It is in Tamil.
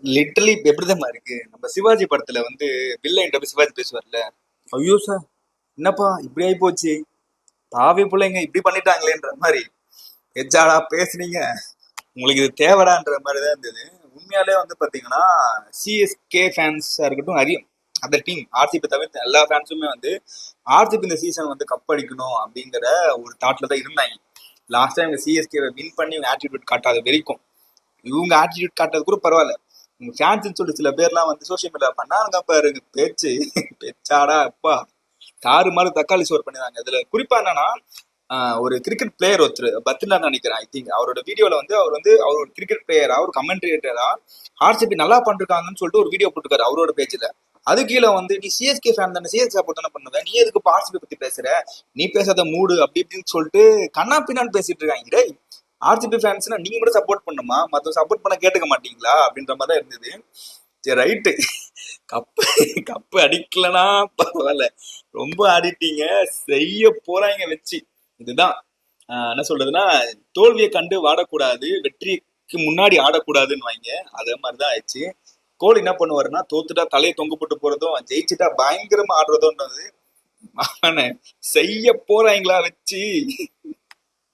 லிட்டரலி இப்ப எப்படிதான் இருக்கு நம்ம சிவாஜி படத்துல வந்து வில்லன் போய் சிவாஜி பேசுவார்ல, ஐயோ சார் என்னப்பா இப்படி ஆகி போச்சு, பாவி பிள்ளைங்க இப்படி பண்ணிட்டாங்களேன்ற மாதிரி எச்சாடா பேசுனீங்க, உங்களுக்கு இது தேவைடான்ற மாதிரி தான் இருந்தது. உண்மையாலே வந்து பாத்தீங்கன்னா சிஎஸ்கே ஃபேன்ஸா இருக்கட்டும், அதிகம் அந்த டீம் ஆர்சிபி தவிர்த்து எல்லா ஃபேன்ஸுமே வந்து ஆர்சிபி இந்த சீசன் வந்து கப் அடிக்கணும் அப்படிங்கிற ஒரு தாட்ல தான் இருந்தாங்க. லாஸ்ட் டைம் சிஎஸ்கே வின் பண்ணி இவங்க ஆட்டிடியூட் காட்டாத வரைக்கும் இவங்க ஆட்டிடியூட் காட்டுறது கூட பரவாயில்ல, உங்க ஃபேன்ஸ்னு சொல்லி சில பேர்லாம் வந்து சோசியல் மீடியா பண்ணாங்க பாருங்க பேச்சு, பேச்சாடா அப்பா தாறு மாதிரி தக்காளி சோறு பண்ணிடுறாங்க. இதுல குறிப்பா என்னன்னா ஒரு கிரிக்கெட் பிளேயர் ஒருத்தர் பத்ரிநாத் நினைக்கிறேன், ஐ திங்க் அவரோட வீடியோல வந்து அவர் ஒரு கிரிக்கெட் பிளேயரா ஒரு கமெண்ட்ரேட்டரா ஆர்சிபி நல்லா பண்றாங்கன்னு சொல்லிட்டு ஒரு வீடியோ போட்டுருக்காரு அவரோட பேஜ்ல. அது கீழே வந்து நீ சிஎஸ்கே ஃபேன் தானே, சிஎஸ்கே சப்போர்ட் தானே பண்ணுவேன், நீ எதுக்கு ஆர்சிபி பத்தி பேசுற, நீ பேசாத மூடு அப்படி இப்படின்னு சொல்லிட்டு கண்ணா பின்னான்னு பேசிட்டு இருக்காங்க. டேய், ஆர்சிபி ஃபேன்ஸ்னா நீங்க கூட சப்போர்ட் பண்ணுமா, மத்த சப்போர்ட் பண்ண கேட்டுக்க மாட்டீங்களா அப்படின்ற மாதிரி தான் இருந்தது. சரி ரைட்டு, கப்பு கப்பு அடிக்கலனா பரவாயில்ல, ரொம்ப ஆடிட்டீங்க, செய்ய போறாங்க வச்சு. இதுதான் என்ன சொல்றதுன்னா, தோல்வியை கண்டு வாடக்கூடாது, வெற்றிக்கு முன்னாடி ஆடக்கூடாதுன்னு வாங்க. அதே மாதிரிதான் ஆயிடுச்சு. கோலி என்ன பண்ணுவாருன்னா, தோத்துட்டா தலையை தொங்க போட்டு போறதும், ஜெயிச்சுட்டா பயங்கரமா ஆடுறதும்ன்றது அவனை செய்ய போறாங்களா வச்சு.